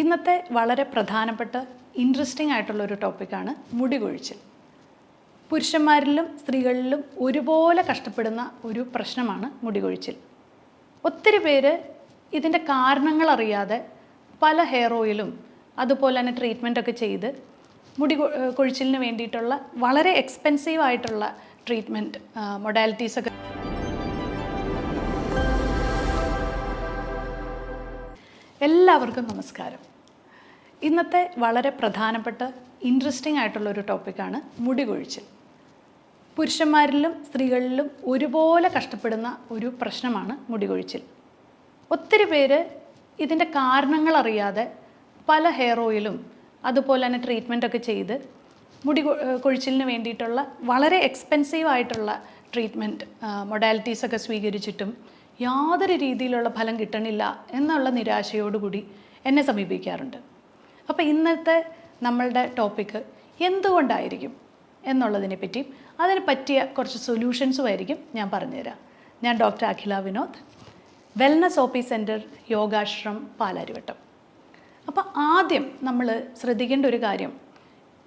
ഇന്നത്തെ വളരെ പ്രധാനപ്പെട്ട ഇൻട്രസ്റ്റിംഗ് ആയിട്ടുള്ള ഒരു ടോപ്പിക്കാണ് മുടി കൊഴിച്ചിൽ. പുരുഷന്മാരിലും സ്ത്രീകളിലും ഒരുപോലെ കഷ്ടപ്പെടുന്ന ഒരു പ്രശ്നമാണ് മുടി കൊഴിച്ചിൽ. ഒത്തിരി പേര് ഇതിൻ്റെ കാരണങ്ങൾ അറിയാതെ പല ഹെയർ ഓയിലും അതുപോലെ തന്നെ ട്രീറ്റ്മെൻറ്റൊക്കെ ചെയ്ത് മുടി കൊഴിച്ചിലിന് വേണ്ടിയിട്ടുള്ള വളരെ എക്സ്പെൻസീവ് ആയിട്ടുള്ള ട്രീറ്റ്മെൻറ്റ് മൊഡാലിറ്റീസൊക്കെ. എല്ലാവർക്കും നമസ്കാരം. ഇന്നത്തെ വളരെ പ്രധാനപ്പെട്ട ഇൻട്രസ്റ്റിംഗ് ആയിട്ടുള്ള ഒരു ടോപ്പിക്കാണ് മുടി കൊഴിച്ചിൽ. പുരുഷന്മാരിലും സ്ത്രീകളിലും ഒരുപോലെ കഷ്ടപ്പെടുന്ന ഒരു പ്രശ്നമാണ് മുടി കൊഴിച്ചിൽ. ഒത്തിരി പേര് ഇതിൻ്റെ കാരണങ്ങൾ അറിയാതെ പല ഹെയർ ഓയിലും അതുപോലെ തന്നെ ട്രീറ്റ്മെൻറ്റൊക്കെ ചെയ്ത് മുടി കൊഴിച്ചിലിന് വേണ്ടിയിട്ടുള്ള വളരെ എക്സ്പെൻസീവ് ആയിട്ടുള്ള ട്രീറ്റ്മെൻറ്റ് മൊഡാലിറ്റീസൊക്കെ സ്വീകരിച്ചിട്ടും യാതൊരു രീതിയിലുള്ള ഫലം കിട്ടണില്ല എന്നുള്ള നിരാശയോടുകൂടി എന്നെ സമീപിക്കാറുണ്ട്. അപ്പോൾ ഇന്നത്തെ നമ്മളുടെ ടോപ്പിക്ക് എന്തുകൊണ്ടായിരിക്കും എന്നുള്ളതിനെ പറ്റിയും അതിന് പറ്റിയ കുറച്ച് സൊല്യൂഷൻസുമായിരിക്കും ഞാൻ പറഞ്ഞുതരാം. ഞാൻ doctor Akhila Vinod, wellness OP centre, Yogashram, Palarivattom. അപ്പോൾ ആദ്യം നമ്മൾ ശ്രദ്ധിക്കേണ്ട ഒരു കാര്യം,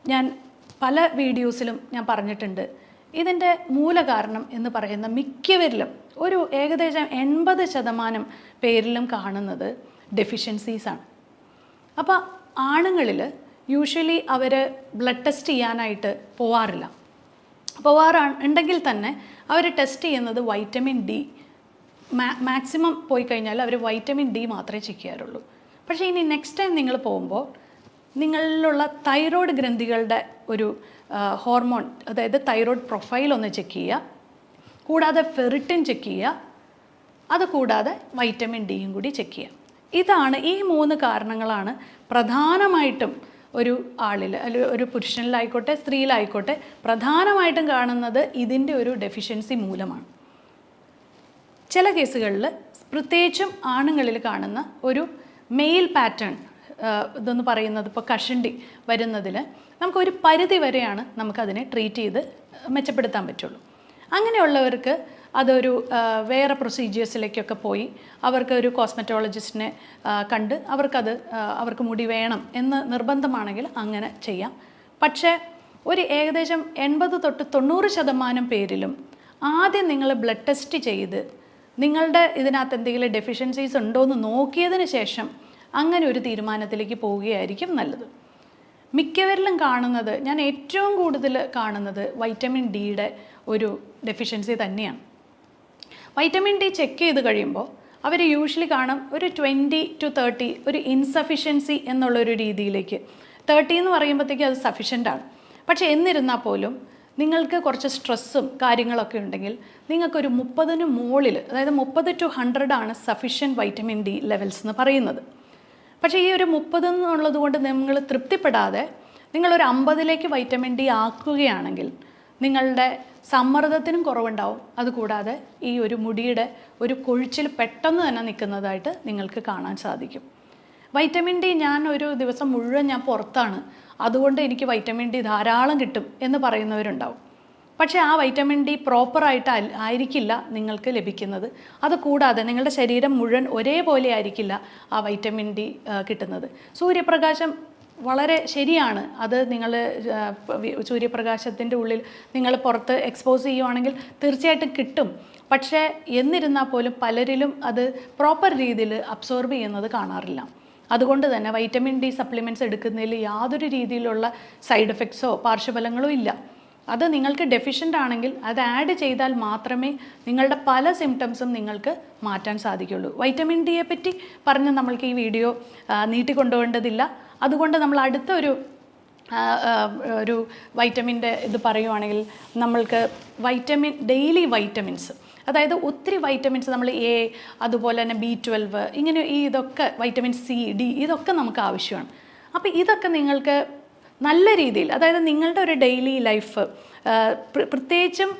ഞാൻ പല വീഡിയോസിലും ഞാൻ പറഞ്ഞിട്ടുണ്ട്, ഇതിൻ്റെ മൂലകാരണം എന്ന് പറയുന്ന മിക്കവരിലും ഒരു ഏകദേശം 80% പേരിലും കാണുന്നത് ഡെഫിഷ്യൻസീസാണ്. അപ്പോൾ ആണുങ്ങളിൽ യൂഷ്വലി അവർ ബ്ലഡ് ടെസ്റ്റ് ചെയ്യാനായിട്ട് ഉണ്ടെങ്കിൽ തന്നെ അവർ ടെസ്റ്റ് ചെയ്യുന്നത് വൈറ്റമിൻ ഡി. മാക്സിമം പോയി കഴിഞ്ഞാൽ അവർ വൈറ്റമിൻ ഡി മാത്രമേ ചെക്ക് ചെയ്യാറുള്ളൂ. പക്ഷേ ഇനി നെക്സ്റ്റ് ടൈം നിങ്ങൾ പോകുമ്പോൾ നിങ്ങളിലുള്ള തൈറോയ്ഡ് ഗ്രന്ഥികളുടെ ഒരു ഹോർമോൺ, അതായത് തൈറോയ്ഡ് പ്രൊഫൈൽ ഒന്ന് ചെക്ക് ചെയ്യുക, കൂടാതെ ഫെറിറ്റിൻ ചെക്ക് ചെയ്യുക, അതുകൂടാതെ വൈറ്റമിൻ ഡിയും കൂടി ചെക്ക് ചെയ്യുക. ഇതാണ്, ഈ 3 കാരണങ്ങളാണ് പ്രധാനമായിട്ടും ഒരു ആളിൽ, അല്ലെങ്കിൽ ഒരു പുരുഷനിലായിക്കോട്ടെ സ്ത്രീയിലായിക്കോട്ടെ പ്രധാനമായിട്ടും കാണുന്നത് ഇതിൻ്റെ ഒരു ഡെഫിഷ്യൻസി മൂലമാണ്. ചില കേസുകളിൽ പ്രത്യേകിച്ചും ആണുങ്ങളിൽ കാണുന്ന ഒരു മെയിൽ പാറ്റേൺ ഇതെന്ന് പറയുന്നത്, ഇപ്പോൾ കഷണ്ടി വരുന്നതിൽ നമുക്കൊരു പരിധി വരെയാണ് നമുക്കതിനെ ട്രീറ്റ് ചെയ്ത് മെച്ചപ്പെടുത്താൻ പറ്റുള്ളൂ. അങ്ങനെയുള്ളവർക്ക് അതൊരു വേറെ പ്രൊസീജിയേഴ്സിലേക്കൊക്കെ പോയി അവർക്ക് ഒരു കോസ്മെറ്റോളജിസ്റ്റിനെ കണ്ട് അവർക്ക് മുടി വേണം എന്ന് നിർബന്ധമാണെങ്കിൽ അങ്ങനെ ചെയ്യാം. പക്ഷേ ഒരു ഏകദേശം 80 തൊട്ട് 90% പേരിലും ആദ്യം നിങ്ങൾ ബ്ലഡ് ടെസ്റ്റ് ചെയ്ത് നിങ്ങളുടെ ഇതിനകത്ത് എന്തെങ്കിലും ഡെഫിഷ്യൻസീസ് ഉണ്ടോ എന്ന് നോക്കിയതിന് ശേഷം അങ്ങനെ ഒരു തീരുമാനത്തിലേക്ക് പോവുകയായിരിക്കും നല്ലത്. മിക്കവരിലും കാണുന്നത്, ഞാൻ ഏറ്റവും കൂടുതൽ കാണുന്നത് വൈറ്റമിൻ ഡിയുടെ ഒരു ഡെഫിഷ്യൻസി തന്നെയാണ്. വൈറ്റമിൻ ഡി ചെക്ക് ചെയ്ത് കഴിയുമ്പോൾ അവർ യൂഷ്വലി കാണും ഒരു 20 to 30 ഒരു ഇൻസഫിഷ്യൻസി എന്നുള്ളൊരു രീതിയിലേക്ക്. 30 എന്ന് പറയുമ്പോഴത്തേക്കും അത് സഫിഷ്യൻ്റാണ്. പക്ഷേ എന്നിരുന്നാൽ പോലും നിങ്ങൾക്ക് കുറച്ച് സ്ട്രെസ്സും കാര്യങ്ങളൊക്കെ ഉണ്ടെങ്കിൽ നിങ്ങൾക്കൊരു 30-ന് മുകളിൽ, അതായത് 30 to 100 ആണ് സഫിഷ്യൻറ്റ് വൈറ്റമിൻ ഡി ലെവൽസ് എന്ന് പറയുന്നത്. പക്ഷേ ഈ ഒരു 30 എന്നുള്ളത് കൊണ്ട് നിങ്ങൾ തൃപ്തിപ്പെടാതെ നിങ്ങളൊരു 50-ലേക്ക് വൈറ്റമിൻ ഡി ആക്കുകയാണെങ്കിൽ നിങ്ങളുടെ സമ്മർദ്ദത്തിനും കുറവുണ്ടാവും. അതുകൂടാതെ ഈ ഒരു മുടിയുടെ ഒരു കൊഴിച്ചിൽ പെട്ടെന്ന് തന്നെ നിൽക്കുന്നതായിട്ട് നിങ്ങൾക്ക് കാണാൻ സാധിക്കും. വൈറ്റമിൻ ഡി ഞാൻ ഒരു ദിവസം മുഴുവൻ ഞാൻ പുറത്താണ്, അതുകൊണ്ട് എനിക്ക് വൈറ്റമിൻ ഡി ധാരാളം കിട്ടും എന്ന് പറയുന്നവരുണ്ടാവും. പക്ഷേ ആ വൈറ്റമിൻ ഡി പ്രോപ്പറായിട്ട് ആയിരിക്കില്ല നിങ്ങൾക്ക് ലഭിക്കുന്നത്. അതുകൂടാതെ നിങ്ങളുടെ ശരീരം മുഴുവൻ ഒരേപോലെ ആയിരിക്കില്ല ആ വൈറ്റമിൻ ഡി കിട്ടുന്നത്. സൂര്യപ്രകാശം വളരെ ശരിയാണ്, അത് നിങ്ങൾ സൂര്യപ്രകാശത്തിൻ്റെ ഉള്ളിൽ നിങ്ങൾ പുറത്ത് എക്സ്പോസ് ചെയ്യുവാണെങ്കിൽ തീർച്ചയായിട്ടും കിട്ടും. പക്ഷേ എന്നിരുന്നാൽ പോലും പലരിലും അത് പ്രോപ്പർ രീതിയിൽ അബ്സോർബ് ചെയ്യുന്നത് കാണാറില്ല. അതുകൊണ്ട് തന്നെ വൈറ്റമിൻ ഡി സപ്ലിമെൻറ്റ്സ് എടുക്കുന്നതിൽ യാതൊരു രീതിയിലുള്ള സൈഡ് എഫക്ട്സോ പാർശ്വഫലങ്ങളോ ഇല്ല. അത് നിങ്ങൾക്ക് ഡെഫിഷ്യൻ്റ് ആണെങ്കിൽ അത് ആഡ് ചെയ്താൽ മാത്രമേ നിങ്ങളുടെ പല സിംറ്റംസും നിങ്ങൾക്ക് മാറ്റാൻ സാധിക്കുള്ളൂ. വൈറ്റമിൻ ഡിയെ പറ്റി പറഞ്ഞ് നമ്മൾക്ക് ഈ വീഡിയോ നീട്ടിക്കൊണ്ടുപോകേണ്ടതില്ല. അതുകൊണ്ട് നമ്മൾ അടുത്ത ഒരു വൈറ്റമിൻ്റെ ഇത് പറയുവാണെങ്കിൽ നമ്മൾക്ക് ഡെയിലി വൈറ്റമിൻസ്, അതായത് ഒത്തിരി വൈറ്റമിൻസ് നമ്മൾ A, അതുപോലെ തന്നെ B12, ഇങ്ങനെ ഇതൊക്കെ വൈറ്റമിൻ C, D ഇതൊക്കെ നമുക്ക് ആവശ്യമാണ്. അപ്പോൾ ഇതൊക്കെ നിങ്ങൾക്ക് നല്ല രീതിയിൽ, അതായത് നിങ്ങളുടെ ഒരു ഡെയിലി ലൈഫ്, പ്രത്യേകിച്ചും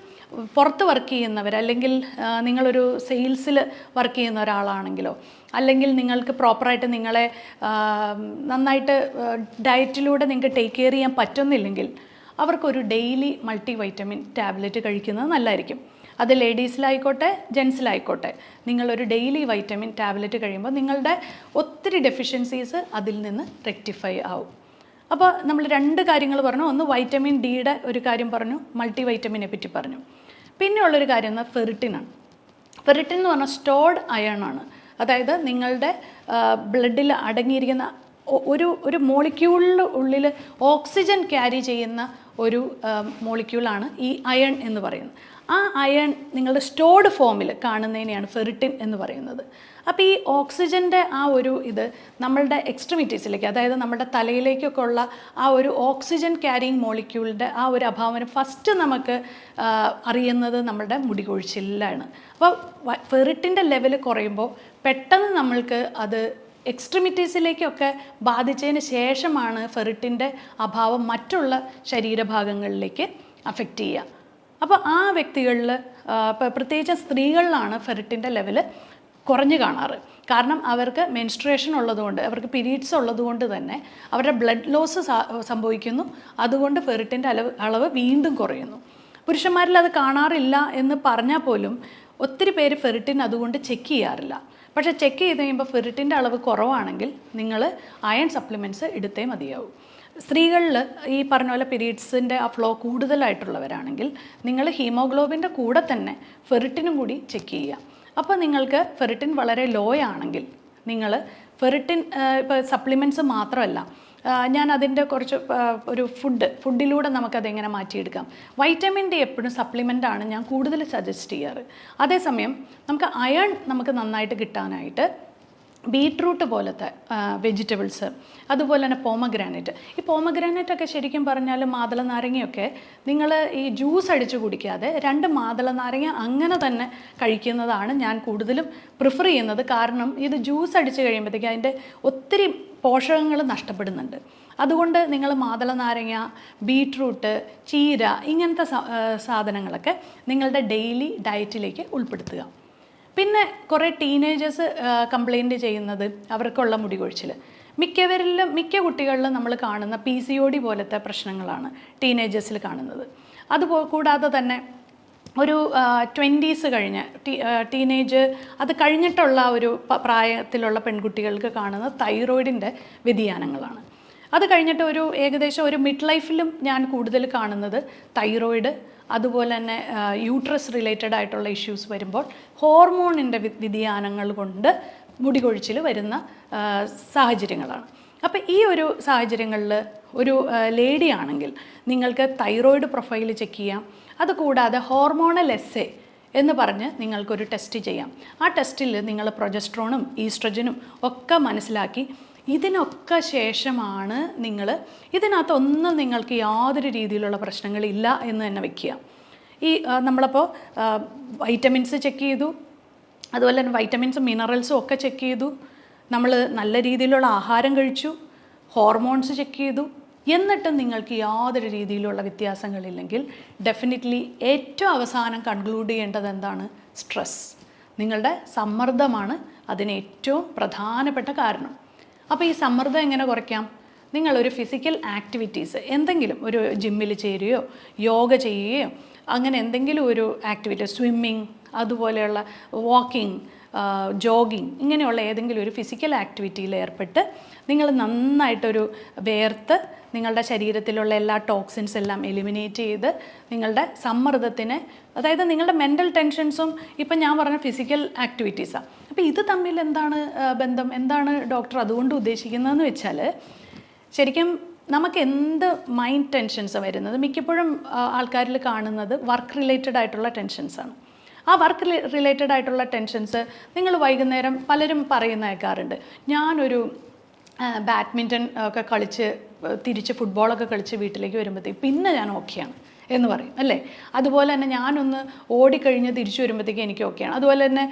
പുറത്ത് വർക്ക് ചെയ്യുന്നവർ, അല്ലെങ്കിൽ നിങ്ങളൊരു സെയിൽസിൽ വർക്ക് ചെയ്യുന്ന ഒരാളാണെങ്കിലോ, അല്ലെങ്കിൽ നിങ്ങൾക്ക് പ്രോപ്പറായിട്ട് നിങ്ങളെ നന്നായിട്ട് ഡയറ്റിലൂടെ നിങ്ങൾക്ക് ടേക്ക് കെയർ ചെയ്യാൻ പറ്റുന്നില്ലെങ്കിൽ അവർക്കൊരു ഡെയിലി മൾട്ടി വൈറ്റമിൻ ടാബ്ലറ്റ് കഴിക്കുന്നത് നല്ലതായിരിക്കും. അത് ലേഡീസിലായിക്കോട്ടെ ജെൻസിലായിക്കോട്ടെ, നിങ്ങളൊരു ഡെയിലി വൈറ്റമിൻ ടാബ്ലറ്റ് കഴിയുമ്പോൾ നിങ്ങളുടെ ഒത്തിരി ഡെഫിഷ്യൻസീസ് അതിൽ നിന്ന് റെക്ടിഫൈ ആവും. അപ്പോൾ നമ്മൾ 2 കാര്യങ്ങൾ പറഞ്ഞു. ഒന്ന് വൈറ്റമിൻ ഡിയുടെ ഒരു കാര്യം പറഞ്ഞു, മൾട്ടി വൈറ്റമിനെ പറ്റി പറഞ്ഞു. പിന്നെ ഉള്ളൊരു കാര്യം എന്നാൽ ഫെറിറ്റിനാണ്. ഫെറിറ്റിൻ എന്ന് പറഞ്ഞാൽ സ്റ്റോർഡ് അയൺ ആണ്. അതായത് നിങ്ങളുടെ ബ്ലഡിൽ അടങ്ങിയിരിക്കുന്ന ഒരു മോളിക്യൂളിൻ്റെ ഉള്ളിൽ ഓക്സിജൻ ക്യാരി ചെയ്യുന്ന ഒരു മോളിക്യൂളാണ് ഈ അയൺ എന്ന് പറയുന്നത്. ആ അയൺ നിങ്ങളുടെ സ്റ്റോർഡ് ഫോമിൽ കാണുന്നതിനെയാണ് ഫെറിറ്റിൻ എന്ന് പറയുന്നത്. അപ്പോൾ ഈ ഓക്സിജൻ്റെ ആ ഒരു ഇത് നമ്മളുടെ എക്സ്ട്രിമിറ്റീസിലേക്ക്, അതായത് നമ്മുടെ തലയിലേക്കൊക്കെ ഉള്ള ആ ഒരു ഓക്സിജൻ ക്യാരിങ് മോളിക്യൂളിൻ്റെ ആ ഒരു അഭാവം ഫസ്റ്റ് നമുക്ക് അറിയുന്നത് നമ്മുടെ മുടി കൊഴിച്ചിലാണ്. അപ്പോൾ ഫെറിറ്റിൻ്റെ ലെവൽ കുറയുമ്പോൾ പെട്ടെന്ന് നമ്മൾക്ക് അത് എക്സ്ട്രിമിറ്റീസിലേക്കൊക്കെ ബാധിച്ചതിന് ശേഷമാണ് ഫെറിറ്റിൻ്റെ അഭാവം മറ്റുള്ള ശരീരഭാഗങ്ങളിലേക്ക് അഫക്റ്റ് ചെയ്യുക. അപ്പോൾ ആ വ്യക്തികളിൽ പ്രത്യേകിച്ച് സ്ത്രീകളിലാണ് ഫെറിറ്റിൻ്റെ ലെവല് കുറഞ്ഞു കാണാറ്. കാരണം അവർക്ക് മെൻസ്ട്രുവേഷൻ ഉള്ളതുകൊണ്ട്, അവർക്ക് പീരീഡ്സ് ഉള്ളതുകൊണ്ട് തന്നെ അവരുടെ ബ്ലഡ് ലോസ് സംഭവിക്കുന്നു. അതുകൊണ്ട് ഫെറിറ്റിൻ്റെ അളവ് വീണ്ടും കുറയുന്നു. പുരുഷന്മാരിൽ അത് കാണാറില്ല എന്ന് പറഞ്ഞാൽ പോലും ഒത്തിരി പേര് ഫെറിറ്റിൻ അതുകൊണ്ട് ചെക്ക് ചെയ്യാറില്ല. പക്ഷേ ചെക്ക് ചെയ്ത് കഴിയുമ്പോൾ ഫെറിറ്റിൻ്റെ അളവ് കുറവാണെങ്കിൽ നിങ്ങൾ അയൺ സപ്ലിമെൻറ്റ്സ് എടുത്തേ മതിയാവും. സ്ത്രീകളിൽ ഈ പറഞ്ഞ പോലെ പീരീഡ്സിൻ്റെ ആ ഫ്ലോ കൂടുതലായിട്ടുള്ളവരാണെങ്കിൽ നിങ്ങൾ ഹീമോഗ്ലോബിൻ്റെ കൂടെ തന്നെ ഫെറിറ്റിനും കൂടി ചെക്ക് ചെയ്യുക. അപ്പോൾ നിങ്ങൾക്ക് ഫെറിറ്റിൻ വളരെ ലോ ആണെങ്കിൽ നിങ്ങൾ ഫെറിറ്റിൻ ഇപ്പോൾ സപ്ലിമെൻറ്റ്സ് മാത്രമല്ല, ഞാൻ അതിൻ്റെ കുറച്ച് ഒരു ഫുഡിലൂടെ നമുക്കതെങ്ങനെ മാറ്റിയെടുക്കാം. വൈറ്റമിൻ ഡി എപ്പോഴും സപ്ലിമെൻ്റാണ് ഞാൻ കൂടുതൽ സജസ്റ്റ് ചെയ്യാറ്. അതേസമയം നമുക്ക് അയൺ നമുക്ക് നന്നായിട്ട് കിട്ടാനായിട്ട് ബീട്രൂട്ട് പോലത്തെ വെജിറ്റബിൾസ്, അതുപോലെ തന്നെ പോമഗ്രാനൈറ്റ്. ഈ പോമഗ്രാനൈറ്റൊക്കെ ശരിക്കും പറഞ്ഞാൽ മാതള നാരങ്ങയൊക്കെ നിങ്ങൾ ഈ ജ്യൂസ് അടിച്ച് കുടിക്കാതെ 2 മാതള നാരങ്ങ അങ്ങനെ തന്നെ കഴിക്കുന്നതാണ് ഞാൻ കൂടുതലും പ്രിഫർ ചെയ്യുന്നത്. കാരണം ഇത് ജ്യൂസ് അടിച്ച് കഴിയുമ്പോഴത്തേക്ക് അതിൻ്റെ ഒത്തിരി പോഷകങ്ങൾ നഷ്ടപ്പെടുന്നുണ്ട്. അതുകൊണ്ട് നിങ്ങൾ മാതള നാരങ്ങ, ബീട്രൂട്ട്, ചീര ഇങ്ങനത്തെ സാധനങ്ങളൊക്കെ നിങ്ങളുടെ ഡെയിലി ഡയറ്റിലേക്ക് ഉൾപ്പെടുത്തുക. പിന്നെ കുറേ ടീനേജേഴ്സ് കംപ്ലൈൻറ്റ് ചെയ്യുന്നത് അവർക്കുള്ള മുടി കൊഴിച്ചിൽ. മിക്ക കുട്ടികളിലും നമ്മൾ കാണുന്ന PCOD പോലത്തെ പ്രശ്നങ്ങളാണ് ടീനേജേഴ്സിൽ കാണുന്നത്. കൂടാതെ തന്നെ ഒരു 20s കഴിഞ്ഞ് ടീനേജ് അത് കഴിഞ്ഞിട്ടുള്ള ഒരു പ്രായത്തിലുള്ള പെൺകുട്ടികൾക്ക് കാണുന്ന തൈറോയിഡിൻ്റെ വ്യതിയാനങ്ങളാണ്. അത് കഴിഞ്ഞിട്ട് ഏകദേശം ഒരു മിഡ് ലൈഫിലും ഞാൻ കൂടുതൽ കാണുന്നത് തൈറോയിഡ്, അതുപോലെ തന്നെ യൂട്രസ് റിലേറ്റഡ് ആയിട്ടുള്ള ഇഷ്യൂസ് വരുമ്പോൾ ഹോർമോണിൻ്റെ വ്യതിയാനങ്ങൾ കൊണ്ട് മുടി കൊഴിച്ചിൽ വരുന്ന സാഹചര്യങ്ങളാണ്. അപ്പോൾ ഈ ഒരു സാഹചര്യങ്ങളിൽ ഒരു ലേഡി ആണെങ്കിൽ നിങ്ങൾക്ക് തൈറോയിഡ് പ്രൊഫൈൽ ചെക്ക് ചെയ്യാം. അതുകൂടാതെ ഹോർമോണൽ എസ്സേ എന്ന് പറഞ്ഞ് നിങ്ങൾക്കൊരു ടെസ്റ്റ് ചെയ്യാം. ആ ടെസ്റ്റിൽ നിങ്ങൾ പ്രൊജസ്ട്രോണും ഈസ്ട്രജനും ഒക്കെ മനസ്സിലാക്കി ഇതിനൊക്കെ ശേഷമാണ് ഇതിനകത്തൊന്നും നിങ്ങൾക്ക് യാതൊരു രീതിയിലുള്ള പ്രശ്നങ്ങളില്ല എന്ന് തന്നെ വയ്ക്കുക. നമ്മളപ്പോൾ വൈറ്റമിൻസ് ചെക്ക് ചെയ്തു, അതുപോലെ തന്നെ വൈറ്റമിൻസും മിനറൽസും ഒക്കെ ചെക്ക് ചെയ്തു, നമ്മൾ നല്ല രീതിയിലുള്ള ആഹാരം കഴിച്ചു, ഹോർമോൺസ് ചെക്ക് ചെയ്തു, എന്നിട്ടും നിങ്ങൾക്ക് യാതൊരു രീതിയിലുള്ള വ്യത്യാസങ്ങളില്ലെങ്കിൽ ഡെഫിനറ്റ്ലി ഏറ്റവും അവസാനം കൺക്ലൂഡ് ചെയ്യേണ്ടത് എന്താണ്? സ്ട്രെസ്. നിങ്ങളുടെ സമ്മർദ്ദമാണ് അതിന് ഏറ്റവും പ്രധാനപ്പെട്ട കാരണം. അപ്പോൾ ഈ സമ്മർദ്ദം എങ്ങനെ കുറയ്ക്കാം? നിങ്ങളൊരു ഫിസിക്കൽ ആക്ടിവിറ്റീസ് എന്തെങ്കിലും ഒരു ജിമ്മിൽ ചേരുകയോ യോഗ ചെയ്യുകയോ അങ്ങനെ എന്തെങ്കിലും ഒരു ആക്ടിവിറ്റി, സ്വിമ്മിങ്, അതുപോലെയുള്ള വാക്കിംഗ്, ജോഗിങ്, ഇങ്ങനെയുള്ള ഏതെങ്കിലും ഒരു ഫിസിക്കൽ ആക്ടിവിറ്റിയിൽ ഏർപ്പെട്ട് നിങ്ങൾ നന്നായിട്ടൊരു വേർത്ത് നിങ്ങളുടെ ശരീരത്തിലുള്ള എല്ലാ ടോക്സിൻസ് എല്ലാം എലിമിനേറ്റ് ചെയ്ത് നിങ്ങളുടെ സമ്മർദ്ദത്തിന്, അതായത് നിങ്ങളുടെ മെൻ്റൽ ടെൻഷൻസും ഇപ്പം ഞാൻ പറഞ്ഞ ഫിസിക്കൽ ആക്ടിവിറ്റീസാണ്. അപ്പോൾ ഇത് തമ്മിൽ എന്താണ് ബന്ധം? എന്താണ് ഡോക്ടർ അതുകൊണ്ട് ഉദ്ദേശിക്കുന്നതെന്ന് വെച്ചാൽ, ശരിക്കും നമുക്ക് എന്ത് മൈൻഡ് ടെൻഷൻസ് വരുന്നത് മിക്കപ്പോഴും ആൾക്കാരിൽ കാണുന്നത് വർക്ക് റിലേറ്റഡ് ആയിട്ടുള്ള ടെൻഷൻസാണ്. ആ വർക്ക് റിലേറ്റഡ് ആയിട്ടുള്ള ടെൻഷൻസ് നിങ്ങൾ വൈകുന്നേരം പലരും പറയുന്ന കേൾക്കാറുണ്ട്, ഞാനൊരു ബാഡ്മിൻ്റൺ ഒക്കെ കളിച്ച് തിരിച്ച് ഫുട്ബോളൊക്കെ കളിച്ച് വീട്ടിലേക്ക് വരുമ്പോഴത്തേക്ക് പിന്നെ ഞാൻ ഓക്കെയാണ് എന്ന് പറയും, അല്ലേ? അതുപോലെ തന്നെ ഞാനൊന്ന് ഓടിക്കഴിഞ്ഞ് തിരിച്ചു വരുമ്പോഴത്തേക്ക് എനിക്ക് ഓക്കെയാണ്. അതുപോലെ തന്നെ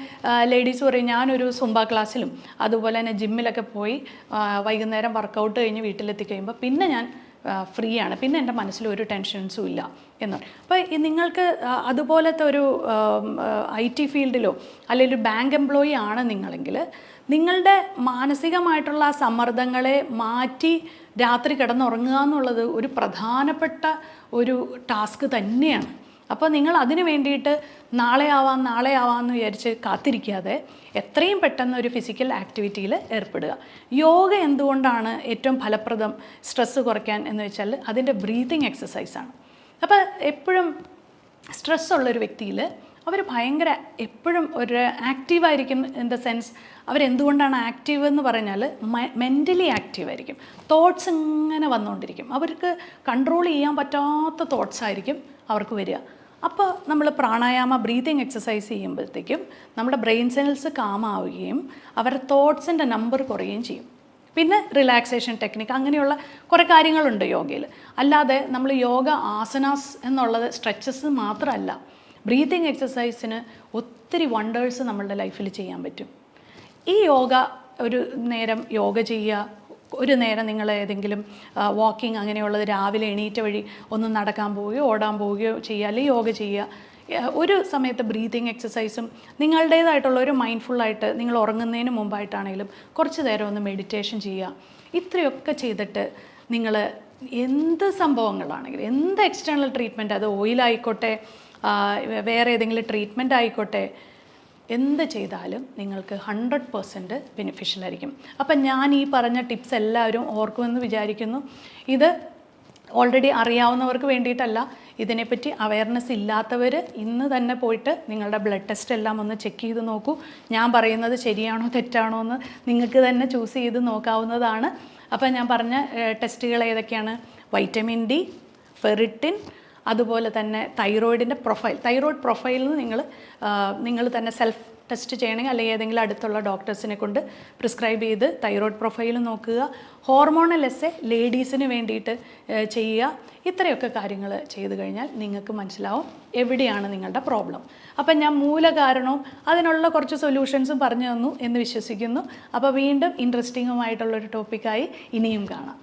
ലേഡീസ് പറയും, ഞാനൊരു സുംബ ക്ലാസ്സിലും അതുപോലെ തന്നെ ജിമ്മിലൊക്കെ പോയി വൈകുന്നേരം വർക്കൗട്ട് കഴിഞ്ഞ് വീട്ടിലെത്തി കഴിയുമ്പോൾ പിന്നെ ഞാൻ ഫ്രീ ആണ്, പിന്നെ എൻ്റെ മനസ്സിൽ ഒരു ടെൻഷൻസും ഇല്ല എന്ന് പറയും. അപ്പോൾ നിങ്ങൾക്ക് അതുപോലത്തെ ഒരു IT ഫീൽഡിലോ അല്ലെങ്കിൽ ഒരു ബാങ്ക് എംപ്ലോയി ആണ് നിങ്ങളെങ്കിൽ നിങ്ങളുടെ മാനസികമായിട്ടുള്ള ആ സമ്മർദ്ദങ്ങളെ മാറ്റി രാത്രി കിടന്നുറങ്ങുക എന്നുള്ളത് ഒരു പ്രധാനപ്പെട്ട ഒരു ടാസ്ക് തന്നെയാണ്. അപ്പോൾ നിങ്ങൾ അതിന് വേണ്ടിയിട്ട് നാളെ ആവാമെന്ന് വിചാരിച്ച് കാത്തിരിക്കാതെ എത്രയും പെട്ടെന്ന് ഒരു ഫിസിക്കൽ ആക്ടിവിറ്റിയിൽ ഏർപ്പെടുക. യോഗ എന്തുകൊണ്ടാണ് ഏറ്റവും ഫലപ്രദം സ്ട്രെസ്സ് കുറയ്ക്കാൻ എന്ന് വെച്ചാൽ അതിൻ്റെ ബ്രീതിങ് എക്സസൈസാണ്. അപ്പോൾ എപ്പോഴും സ്ട്രെസ്സുള്ളൊരു വ്യക്തിയിൽ അവർ ഭയങ്കര എപ്പോഴും ഒരു ആക്റ്റീവായിരിക്കും. ഇൻ ദ സെൻസ് അവരെന്തുകൊണ്ടാണ് ആക്റ്റീവ് എന്ന് പറഞ്ഞാൽ മെൻ്റലി ആക്റ്റീവായിരിക്കും. തോട്ട്സ് ഇങ്ങനെ വന്നുകൊണ്ടിരിക്കും. അവർക്ക് കൺട്രോൾ ചെയ്യാൻ പറ്റാത്ത തോട്ട്സ് ആയിരിക്കും അവർക്ക് വരിക. അപ്പോൾ നമ്മൾ പ്രാണായാമ ബ്രീതിങ് എക്സസൈസ് ചെയ്യുമ്പോഴത്തേക്കും നമ്മുടെ ബ്രെയിൻ സെൽസ് കാമാവുകയും അവരുടെ തോട്ട്സിൻ്റെ നമ്പർ കുറയുകയും ചെയ്യും. പിന്നെ റിലാക്സേഷൻ ടെക്നിക്ക് അങ്ങനെയുള്ള കുറേ കാര്യങ്ങളുണ്ട് യോഗയിൽ. അല്ലാതെ നമ്മൾ യോഗ ആസനാസ് എന്നുള്ളത് സ്ട്രെച്ചസ് മാത്രമല്ല, ബ്രീതിങ് എക്സസൈസിന് ഒത്തിരി വണ്ടേഴ്സ് നമ്മളുടെ ലൈഫിൽ ചെയ്യാൻ പറ്റും. ഈ യോഗ ഒരു നേരം യോഗ ചെയ്യുക, ഒരു നേരം നിങ്ങൾ ഏതെങ്കിലും വാക്കിംഗ് അങ്ങനെയുള്ളത് രാവിലെ എണീറ്റ വഴി ഒന്ന് നടക്കാൻ പോവുകയോ ഓടാൻ പോവുകയോ ചെയ്യുക, അല്ലെങ്കിൽ യോഗ ചെയ്യുക. ഒരു സമയത്ത് ബ്രീതിങ് എക്സസൈസും നിങ്ങളുടേതായിട്ടുള്ള ഒരു മൈൻഡ്ഫുള്ളായിട്ട് നിങ്ങൾ ഉറങ്ങുന്നതിന് മുമ്പായിട്ടാണെങ്കിലും കുറച്ച് നേരം ഒന്ന് മെഡിറ്റേഷൻ ചെയ്യുക. ഇത്രയൊക്കെ ചെയ്തിട്ട് നിങ്ങൾ എന്ത് സംഭവങ്ങളാണെങ്കിലും, എന്ത് എക്സ്റ്റേണൽ ട്രീറ്റ്മെൻറ്റ്, അത് ഓയിലായിക്കോട്ടെ വേറെ ഏതെങ്കിലും ട്രീറ്റ്മെൻറ്റ് ആയിക്കോട്ടെ, എന്ത് ചെയ്താലും നിങ്ങൾക്ക് 100% ബെനിഫിഷ്യലായിരിക്കും. അപ്പം ഞാൻ ഈ പറഞ്ഞ ടിപ്സ് എല്ലാവരും ഓർക്കുമെന്ന് വിചാരിക്കുന്നു. ഇത് ഓൾറെഡി അറിയാവുന്നവർക്ക് വേണ്ടിയിട്ടല്ല, ഇതിനെപ്പറ്റി അവയർനെസ് ഇല്ലാത്തവർ ഇന്ന് തന്നെ പോയിട്ട് നിങ്ങളുടെ ബ്ലഡ് ടെസ്റ്റ് എല്ലാം ഒന്ന് ചെക്ക് ചെയ്ത് നോക്കൂ. ഞാൻ പറയുന്നത് ശരിയാണോ തെറ്റാണോ എന്ന് നിങ്ങൾക്ക് തന്നെ ചൂസ് ചെയ്ത് നോക്കാവുന്നതാണ്. അപ്പം ഞാൻ പറഞ്ഞ ടെസ്റ്റുകൾ ഏതൊക്കെയാണ്? വൈറ്റമിൻ ഡി, ഫെറിറ്റിൻ, അതുപോലെ തന്നെ തൈറോയിഡിൻ്റെ തൈറോയിഡ് പ്രൊഫൈലിൽ നിങ്ങൾ തന്നെ സെൽഫ് ടെസ്റ്റ് ചെയ്യണമെങ്കിൽ അല്ലെങ്കിൽ ഏതെങ്കിലും അടുത്തുള്ള ഡോക്ടേഴ്സിനെ കൊണ്ട് പ്രിസ്ക്രൈബ് ചെയ്ത് തൈറോയിഡ് പ്രൊഫൈൽ നോക്കുക. ഹോർമോണൽ എസ്സേ ലേഡീസിന് വേണ്ടിയിട്ട് ചെയ്യുക. ഇത്രയൊക്കെ കാര്യങ്ങൾ ചെയ്തു കഴിഞ്ഞാൽ നിങ്ങൾക്ക് മനസ്സിലാവും എവിടെയാണ് നിങ്ങളുടെ പ്രോബ്ലം. അപ്പം ഞാൻ മൂലകാരണവും അതിനുള്ള കുറച്ച് സൊല്യൂഷൻസും പറഞ്ഞു തന്നു എന്ന് വിശ്വസിക്കുന്നു. അപ്പോൾ വീണ്ടും ഇൻട്രസ്റ്റിങ്ങുമായിട്ടുള്ളൊരു ടോപ്പിക്കായി ഇനിയും കാണാം.